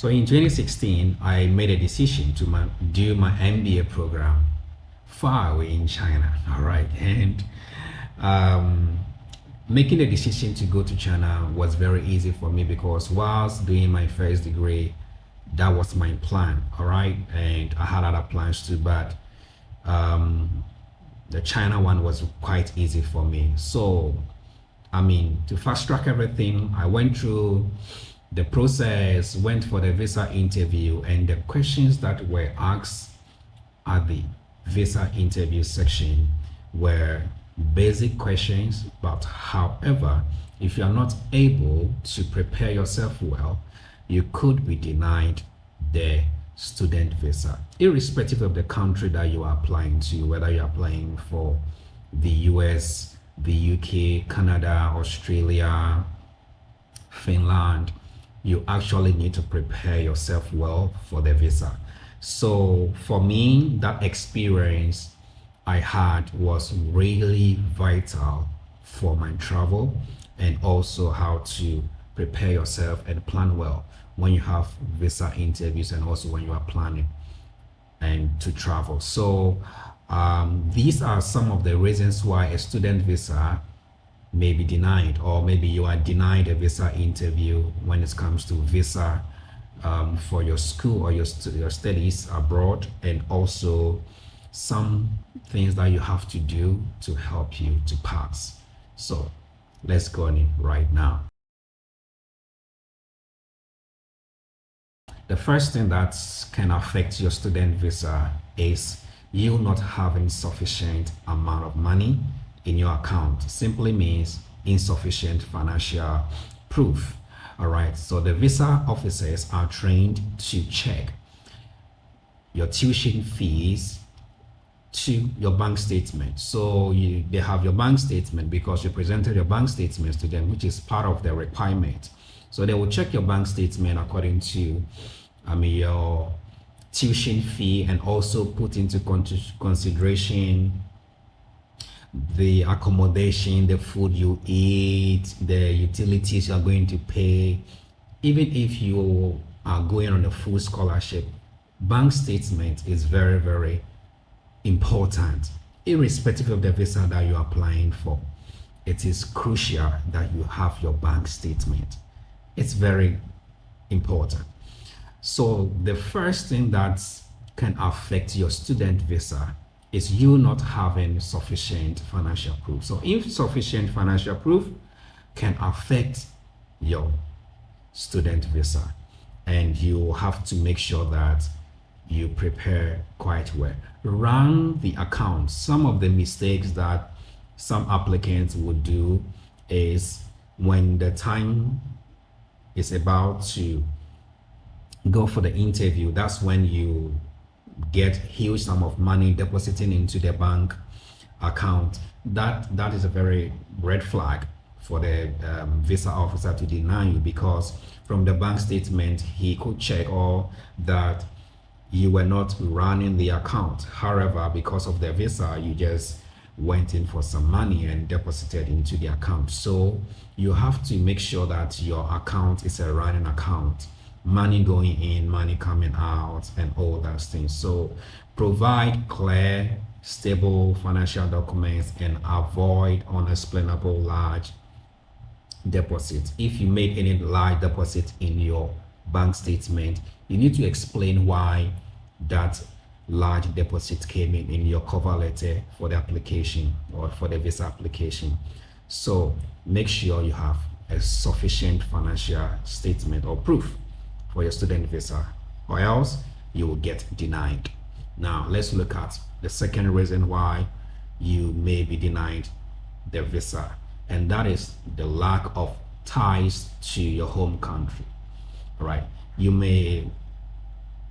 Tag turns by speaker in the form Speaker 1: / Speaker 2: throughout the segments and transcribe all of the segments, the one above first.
Speaker 1: So in 2016, I made a decision to do my MBA program far away in China. All right, and um, making the decision to go to China was very easy for me because whilst doing my first degree, that was my plan. All right, and I had other plans too, but um, the China one was quite easy for me. So, I mean, to fast track everything, I went through the process, went for the visa interview, and the questions that were asked at the visa interview section were basic questions. But however, if you are not able to prepare yourself well, you could be denied the student visa, irrespective of the country that you are applying to, whether you're applying for the US, the UK, Canada, Australia, Finland. You actually need to prepare yourself well for the visa. So for me, that experience I had was really vital for my travel, and also how to prepare yourself and plan well when you have visa interviews, and also when you are planning and to travel. So these are some of the reasons why a student visa may be denied, or maybe you are denied a visa interview when it comes to visa for your school or your studies abroad, and also some things that you have to do to help you to pass. So let's go on it right now. The first thing that can affect your student visa is you not having sufficient amount of money in your account. Simply means insufficient financial proof. All right, so the visa officers are trained to check your tuition fees to your bank statement. So they have your bank statement because you presented your bank statements to them, which is part of the requirement. So they will check your bank statement according to your tuition fee, and also put into consideration the accommodation, the food you eat, the utilities you are going to pay. Even if you are going on a full scholarship, bank statement is very, very important. Irrespective of the visa that you are applying for, it is crucial that you have your bank statement. It's very important. So the first thing that can affect your student visa is you not having sufficient financial proof. So insufficient financial proof can affect your student visa, and you have to make sure that you prepare quite well. Run the account. Some of the mistakes that some applicants would do is when the time is about to go for the interview, that's when you get huge sum of money depositing into the bank account. That is a very red flag for the visa officer to deny you, because from the bank statement he could check all that you were not running the account. However, because of the visa, you just went in for some money and deposited into the account. So you have to make sure that your account is a running account, money going in, money coming out, and all those things. So provide clear, stable financial documents, and avoid unexplainable large deposits. If you made any large deposit in your bank statement, you need to explain why that large deposit came in your cover letter for the application or for the visa application. So make sure you have a sufficient financial statement or proof for your student visa, or else you will get denied. Now let's look at the second reason why you may be denied the visa, and that is the lack of ties to your home country. All right, you may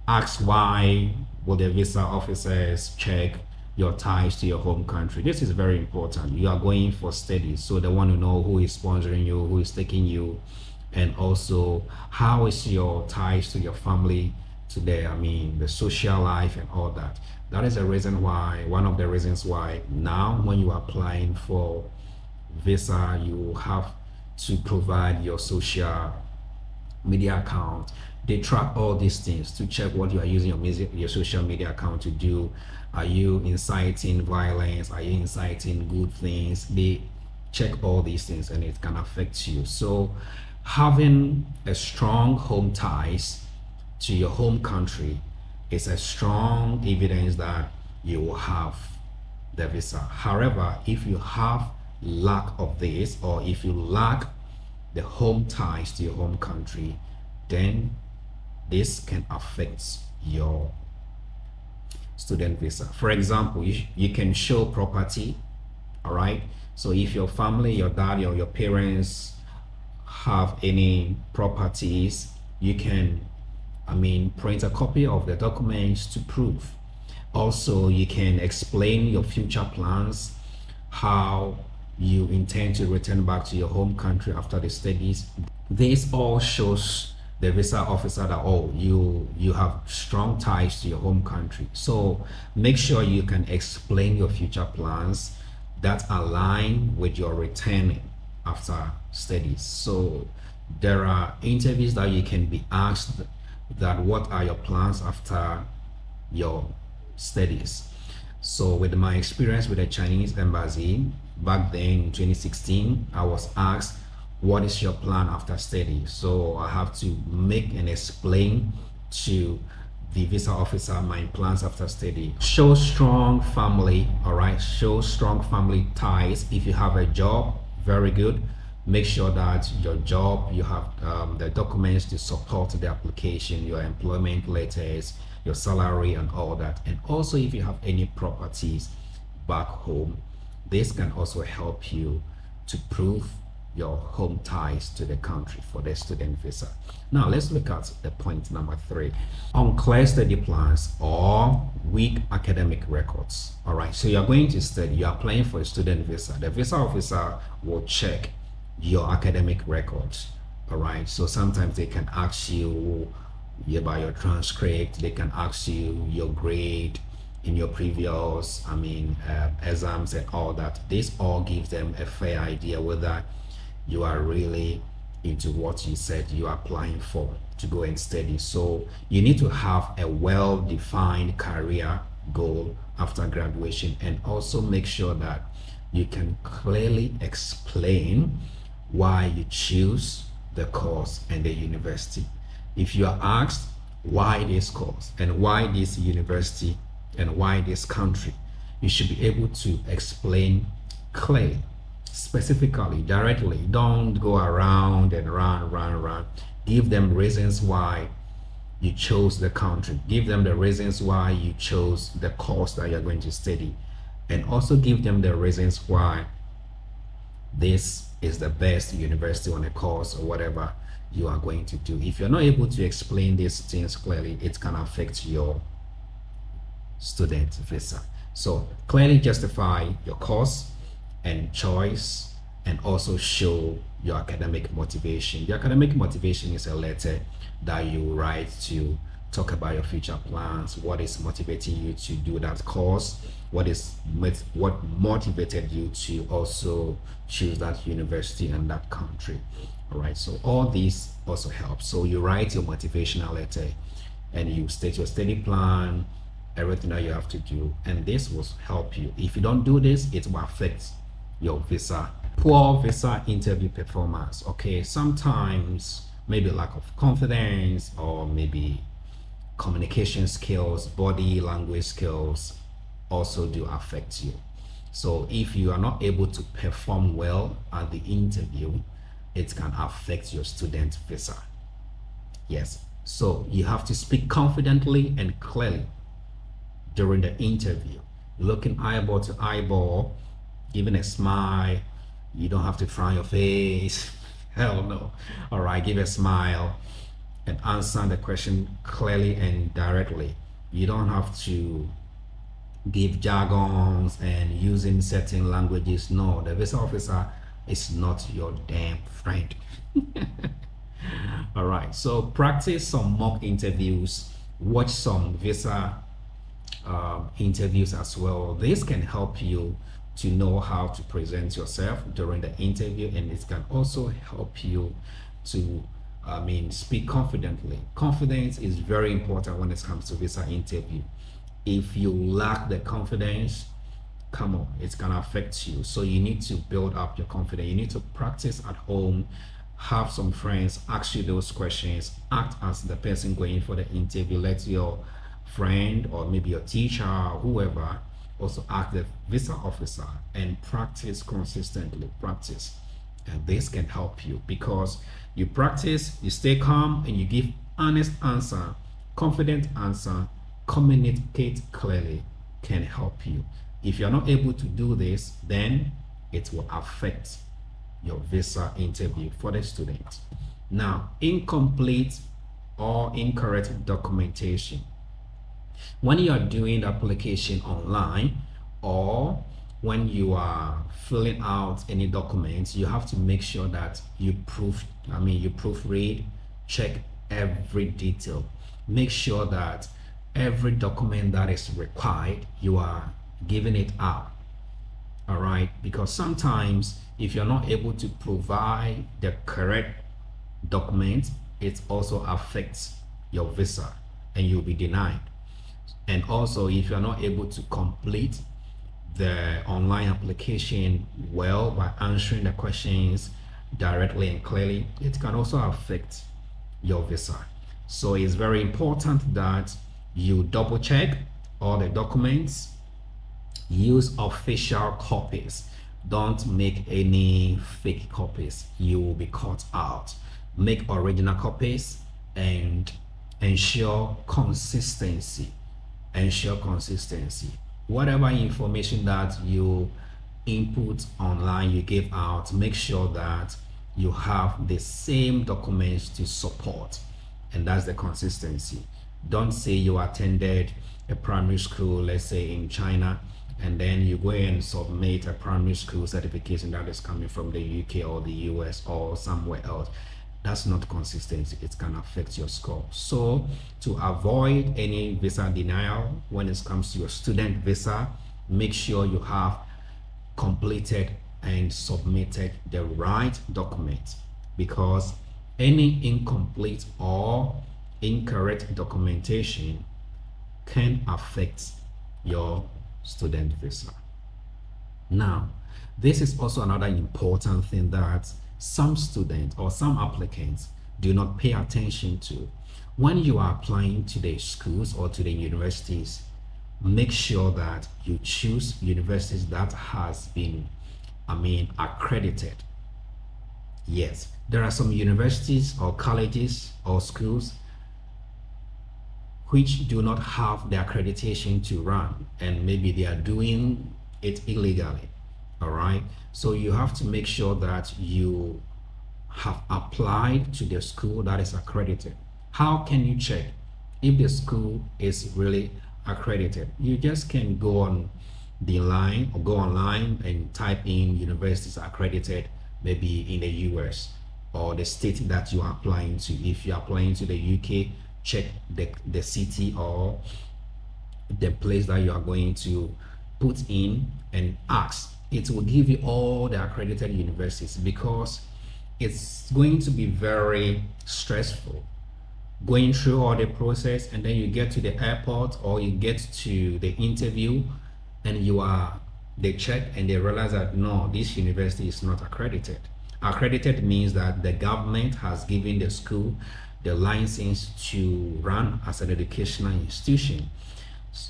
Speaker 1: ask, why will the visa officers check your ties to your home country? This is very important. You are going for studies, so they want to know who is sponsoring you, who is taking you, and also how is your ties to your family, to the social life and all that. That is a reason why, one of the reasons why now when you are applying for visa, you have to provide your social media account, They track all these things to check what you are using your social media account to do. Are you inciting violence? Are you inciting good things? They check all these things, and it can affect you. So having a strong home ties to your home country is a strong evidence that you will have the visa. However, if you have lack of this, or if you lack the home ties to your home country, then this can affect your student visa. For example, you can show property, all right? So if your family, your dad or your parents have any properties, you can, print a copy of the documents to prove. Also, you can explain your future plans, how you intend to return back to your home country after the studies. This all shows the visa officer that, oh, you have strong ties to your home country. So make sure you can explain your future plans that align with your returning after studies. So there are interviews that you can be asked that what are your plans after your studies. So with my experience with the Chinese embassy back then in 2016, I was asked, what is your plan after study? So I have to make and explain to the visa officer my plans after study. Show strong family, all right? Show strong family ties. If you have a job, very good. Make sure that your job, you have the documents to support the application, your employment letters, your salary and all that. And also if you have any properties back home, this can also help you to prove your home ties to the country for the student visa. Now let's look at the point number 3, unclear study plans or weak academic records. All right, so you're going to study, you're applying for a student visa. The visa officer will check your academic records. All right, so sometimes they can ask you about your transcript, they can ask you your grade in your previous exams and all that. This all gives them a fair idea whether you are really into what you said you are applying for to go and study. So you need to have a well-defined career goal after graduation, and also make sure that you can clearly explain why you choose the course and the university. If you are asked why this course and why this university and why this country, you should be able to explain clearly, specifically, directly. Don't go around and around. Give them reasons why you chose the country. Give them the reasons why you chose the course that you're going to study, and also give them the reasons why this is the best university on a course or whatever you are going to do. If you're not able to explain these things clearly, it can affect your student visa. So clearly justify your course and choice, and also show your academic motivation. Your academic motivation is a letter that you write to talk about your future plans, what is motivating you to do that course, what motivated you to also choose that university and that country. All right, so all these also help. So you write your motivational letter and you state your study plan, everything that you have to do, and this will help you. If you don't do this, it will affect your visa. Poor visa interview performance. Okay, sometimes maybe lack of confidence, or maybe communication skills, body language skills also do affect you. So if you are not able to perform well at the interview, it can affect your student visa. Yes, so you have to speak confidently and clearly during the interview, looking eyeball to eyeball, giving a smile. You don't have to frown your face. Hell no. All right, give a smile and answer the question clearly and directly. You don't have to give jargons and using certain languages. No, the visa officer is not your damn friend. All right, so practice some mock interviews, watch some visa interviews as well. This can help you to know how to present yourself during the interview, and it can also help you to speak confidently. Confidence is very important when it comes to visa interview. If you lack the confidence, come on, it's gonna affect you. So you need to build up your confidence. You need to practice at home, have some friends ask you those questions, act as the person going for the interview. Let your friend or maybe your teacher or whoever also ask the visa officer, and practice consistently. Practice, and this can help you because you practice, you stay calm, and you give honest answer, confident answer, communicate clearly, can help you. If you're not able to do this, then it will affect your visa interview for the student. Now, incomplete or incorrect documentation. When you are doing the application online, or when you are filling out any documents, you have to make sure that you proofread, check every detail. Make sure that every document that is required, you are giving it out. All right, because sometimes if you're not able to provide the correct document, it also affects your visa and you'll be denied. And also, if you're not able to complete the online application well by answering the questions directly and clearly, it can also affect your visa. So it's very important that you double check all the documents. Use official copies. Don't make any fake copies. You will be caught out. Make original copies and ensure consistency. Ensure consistency. Whatever information that you input online, you give out, make sure that you have the same documents to support, and that's the consistency. Don't say you attended a primary school, let's say in China, and then you go and submit a primary school certification that is coming from the UK or the US or somewhere else. That's not consistency. It can affect your score. So to avoid any visa denial when it comes to your student visa, make sure you have completed and submitted the right document, because any incomplete or incorrect documentation can affect your student visa. Now, this is also another important thing that some students or some applicants do not pay attention to. When you are applying to the schools or to the universities, make sure that you choose universities that has been accredited. Yes, there are some universities or colleges or schools which do not have the accreditation to run, and maybe they are doing it illegally. All right, so you have to make sure that you have applied to the school that is accredited. How can you check if the school is really accredited? You just can go on the line or go online and type in universities accredited, maybe in the US or the state that you are applying to. If you're applying to the UK, check the city or the place that you are going to put in and ask. It will give you all the accredited universities, because it's going to be very stressful going through all the process, and then you get to the airport or you get to the interview and they check and they realize that no, this university is not accredited. Accredited means that the government has given the school the license to run as an educational institution,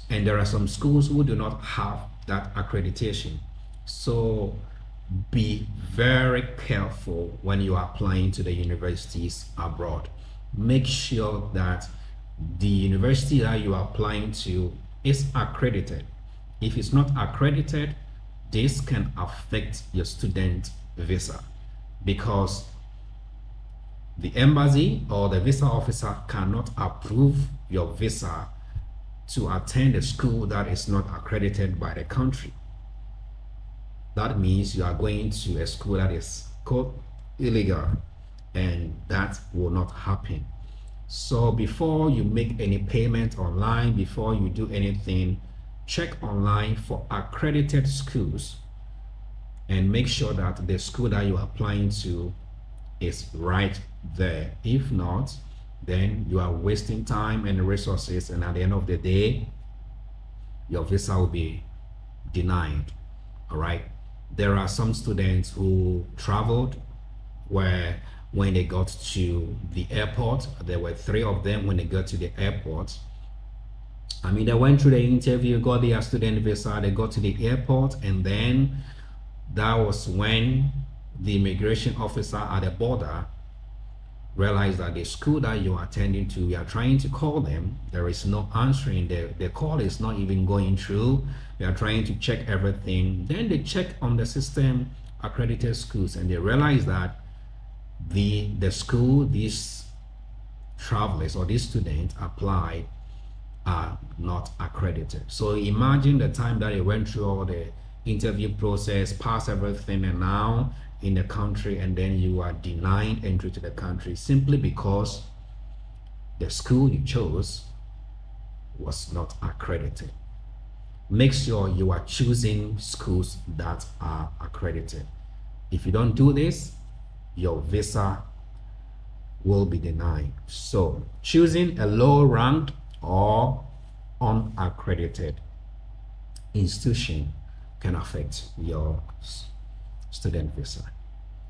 Speaker 1: and there are some schools who do not have that accreditation. So be very careful when you are applying to the universities abroad. Make sure that the university that you are applying to is accredited. If it's not accredited, this can affect your student visa, because the embassy or the visa officer cannot approve your visa to attend a school that is not accredited by the country. That means you are going to a school that is called illegal, and that will not happen. So before you make any payment online, before you do anything, check online for accredited schools and make sure that the school that you are applying to is right there. If not, then you are wasting time and resources, and at the end of the day, your visa will be denied. All right. There are some students who traveled where when they got to the airport, there were 3 of them. When they got to the airport, I mean, they went through the interview, got their student visa, they got to the airport, and then that was when the immigration officer at the border realized that the school that you are attending to, we are trying to call them, there is no answering, the call is not even going through. They are trying to check everything. Then they check on the system accredited schools, and they realize that the school these travelers or these students applied are not accredited. So imagine the time that they went through all the interview process, passed everything, and now in the country, and then you are denied entry to the country simply because the school you chose was not accredited. Make sure you are choosing schools that are accredited. If you don't do this, your visa will be denied. So choosing a low ranked or unaccredited institution can affect your student visa.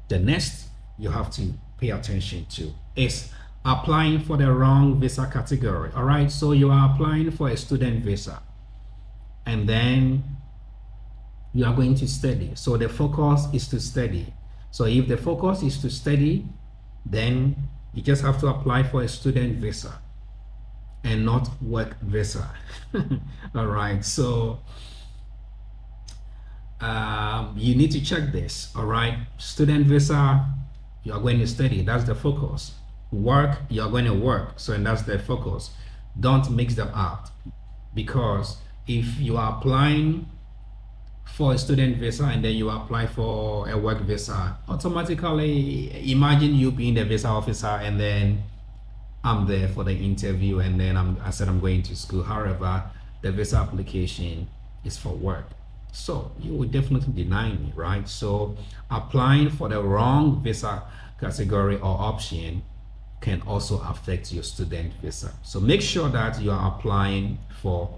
Speaker 1: The next you have to pay attention to is applying for the wrong visa category. All right, so you are applying for a student visa, and then you are going to study. So the focus is to study. So if the focus is to study, then you just have to apply for a student visa and not work visa. All right, so you need to check this. All right, student visa, you are going to study, that's the focus. Work, you are going to work, so and that's the focus. Don't mix them up, because if you are applying for a student visa and then you apply for a work visa, automatically imagine you being the visa officer and then I'm there for the interview, and then I said I'm going to school. However, the visa application is for work, so you would definitely deny me, right? So applying for the wrong visa category or option can also affect your student visa. So make sure that you are applying for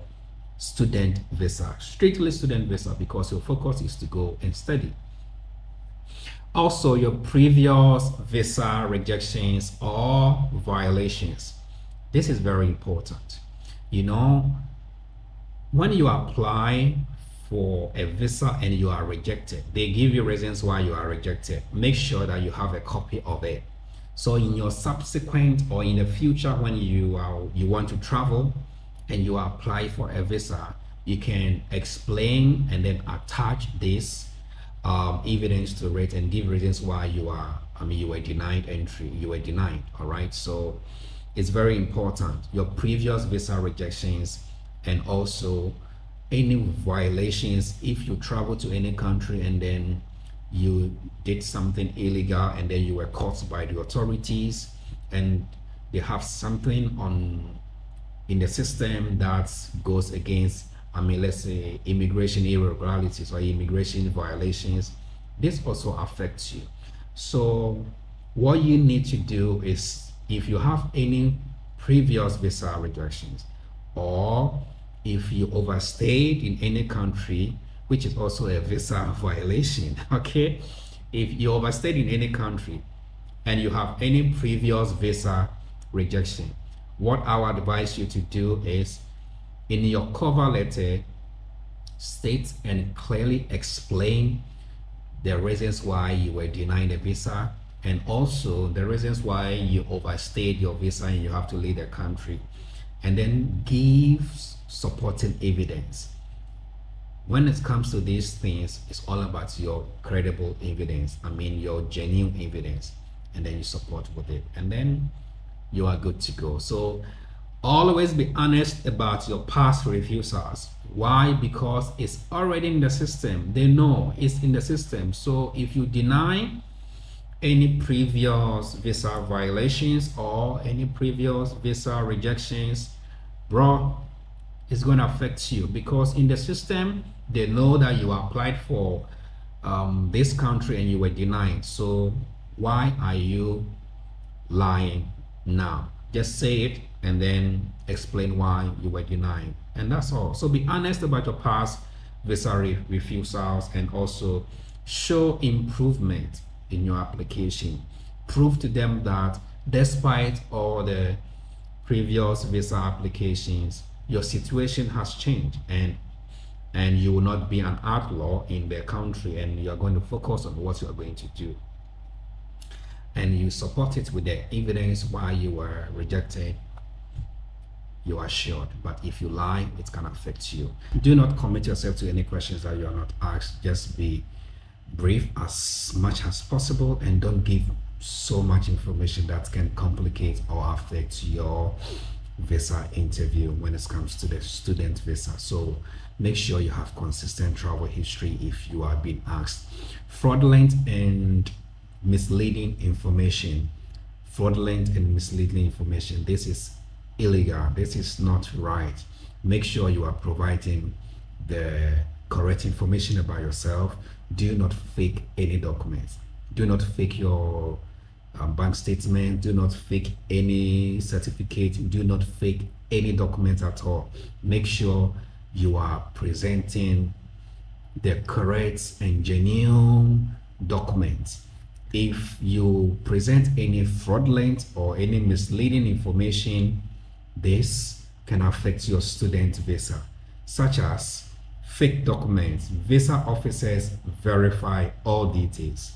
Speaker 1: student visa, strictly student visa, because your focus is to go and study. Also, your previous visa rejections or violations. This is very important. You know, when you apply for a visa and you are rejected, they give you reasons why you are rejected. Make sure that you have a copy of it. So in your subsequent or in the future, when you want to travel and you apply for a visa, you can explain and then attach this evidence to it and give reasons why you were denied entry, you were denied. All right, so it's very important, your previous visa rejections, and also any violations. If you travel to any country and then you did something illegal and then you were caught by the authorities and they have something in the system that goes against, let's say, immigration irregularities or immigration violations, this also affects you. So what you need to do is, if you have any previous visa rejections, or if you overstayed in any country, which is also a visa violation, okay? If you overstayed in any country and you have any previous visa rejection, what I would advise you to do is, in your cover letter, state and clearly explain the reasons why you were denied a visa, and also the reasons why you overstayed your visa and you have to leave the country, and then give supporting evidence. When it comes to these things, it's all about your credible evidence, your genuine evidence, and then you support with it, and then you are good to go. So always be honest about your past refusals. Why? Because it's already in the system. They know it's in the system. So if you deny any previous visa violations or any previous visa rejections, bro, it's going to affect you, because in the system they know that you applied for this country and you were denied. So Why are you lying now? Just say it and then explain why you were denied. And that's all. So be honest about your past visa refusals and also show improvement in your application. Prove to them that despite all the previous visa applications, your situation has changed and you will not be an outlaw in their country, and you are going to focus on what you are going to do. And you support it with the evidence why you were rejected, you are assured. But if you lie, it can affect you. Do not commit yourself to any questions that you are not asked. Just be brief as much as possible and don't give so much information that can complicate or affect your visa interview when it comes to the student visa. So make sure you have consistent travel history if you are being asked. Fraudulent and misleading information. This is illegal. This is not right. Make sure you are providing the correct information about yourself. Do not fake any documents. Do not fake your bank statement. Do not fake any certificate. Do not fake any document at all. Make sure you are presenting the correct and genuine documents. If you present any fraudulent or any misleading information, this can affect your student visa, such as fake documents. Visa officers verify all details.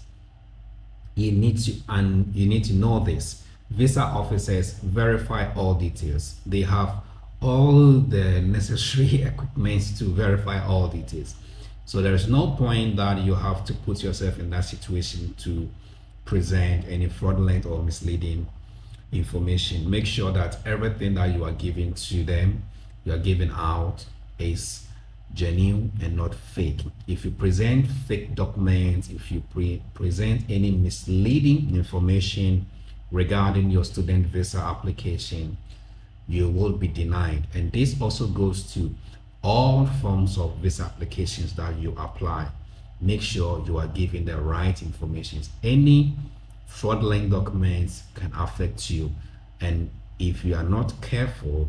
Speaker 1: You need to know this. Visa officers verify all details. They have all the necessary equipment to verify all details. So there is no point that you have to put yourself in that situation to present any fraudulent or misleading information. Make sure that everything that you are giving to them, you are giving out, is genuine and not fake. If you present fake documents, if you present any misleading information regarding your student visa application, you will be denied. And this also goes to all forms of visa applications that you apply. Make sure you are giving the right information. Any fraudulent documents can affect you, and if you are not careful,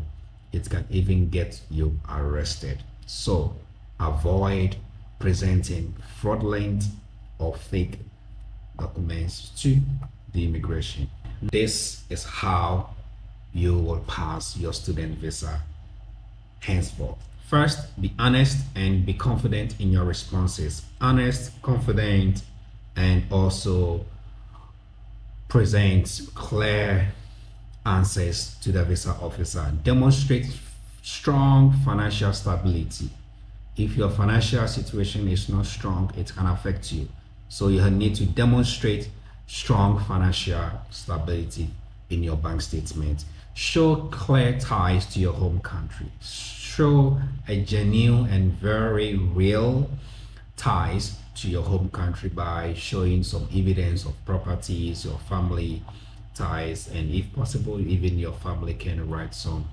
Speaker 1: it can even get you arrested. So avoid presenting fraudulent or fake documents to the immigration. This is how you will pass your student visa henceforth. First, be honest and be confident in your responses. Honest, confident, and also present clear answers to the visa officer. Demonstrate strong financial stability. If your financial situation is not strong, it can affect you. So you need to demonstrate strong financial stability in your bank statement. Show clear ties to your home country. Show a genuine and very real ties to your home country by showing some evidence of properties, your family ties, and if possible, even your family can write some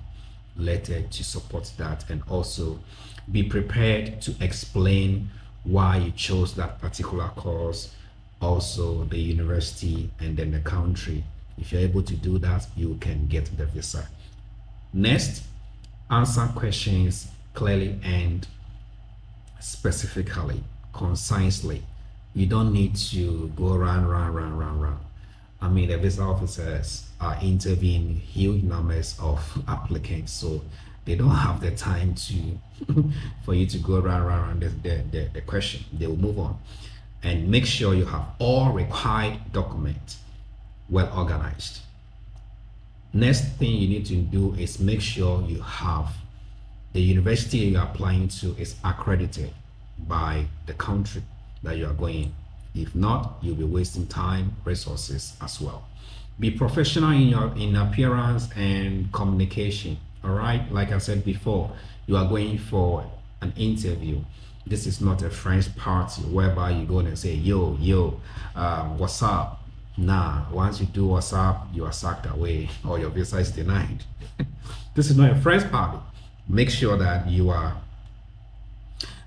Speaker 1: letter to support that. And also be prepared to explain why you chose that particular course, also the university, and then the country. If you're able to do that, you can get the visa. Next, answer questions clearly and specifically, concisely. You don't need to go around. I mean, the visa officers are interviewing huge numbers of applicants, so they don't have the time to for you to go around the question. They will move on. And make sure you have all required documents well organized. Next thing you need to do is make sure you have the university you're applying to is accredited by the country that you are going. If not, you'll be wasting time, resources as well. Be professional in appearance and communication. All right, like I said before, you are going for an interview. This is not a French party whereby you go and say yo, what's up. Nah, once you do what's up, you are sacked away or your visa is denied. This is not a French party. Make sure that you are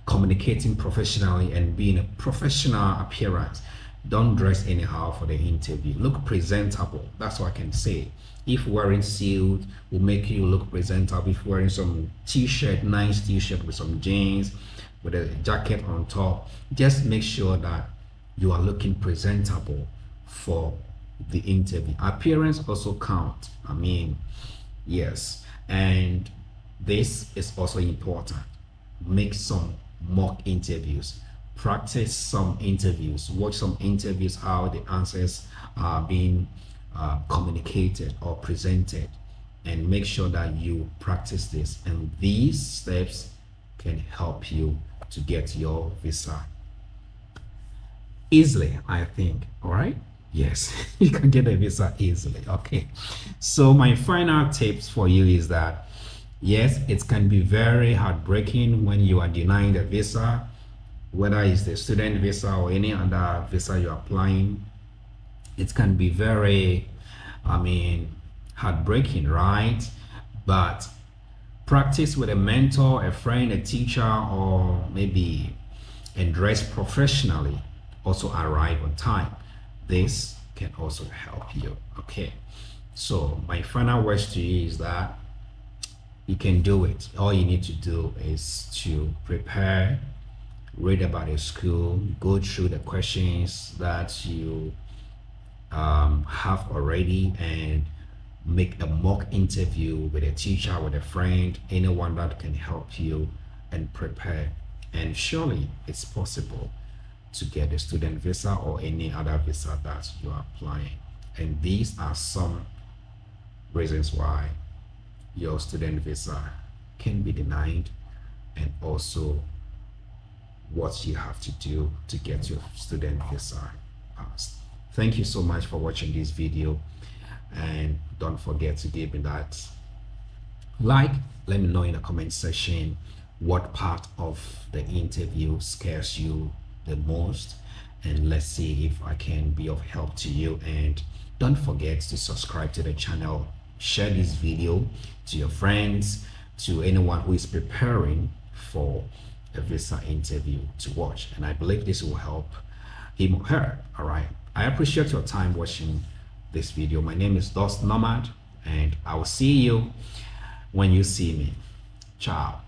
Speaker 1: communicating professionally and being a professional appearance. Don't dress anyhow for the interview. Look presentable. That's what I can say. If wearing suit will make you look presentable, if wearing some t-shirt, nice t-shirt with some jeans, with a jacket on top, just make sure that you are looking presentable for the interview. Appearance also count. I mean, yes, and this is also important. Make some mock interviews, practice some interviews, watch some interviews, how the answers are being communicated or presented, and make sure that you practice this. And these steps can help you to get your visa easily, I think. All right, yes, you can get a visa easily. Okay, so my final tips for you is that yes, it can be very heartbreaking when you are denied a visa, whether it's the student visa or any other visa you're applying. It can be very, I mean, heartbreaking, right? But practice with a mentor, a friend, a teacher, or maybe and dress professionally. Also arrive on time. This can also help you. Okay, so my final words to you is that you can do it. All you need to do is to prepare, read about your school, go through the questions that you have already, and make a mock interview with a teacher, with a friend, anyone that can help you, and prepare. And surely it's possible to get a student visa or any other visa that you are applying. And these are some reasons why your student visa can be denied, and also what you have to do to get your student visa passed. Thank you so much for watching this video, and don't forget to give me that like. Let me know in the comment section what part of the interview scares you the most, and let's see if I can be of help to you. And don't forget to subscribe to the channel, share this video to your friends, to anyone who is preparing for a visa interview to watch, and I believe this will help him or her. All right, I appreciate your time watching this video. My name is Dost Nomad, and I will see you when you see me. Ciao.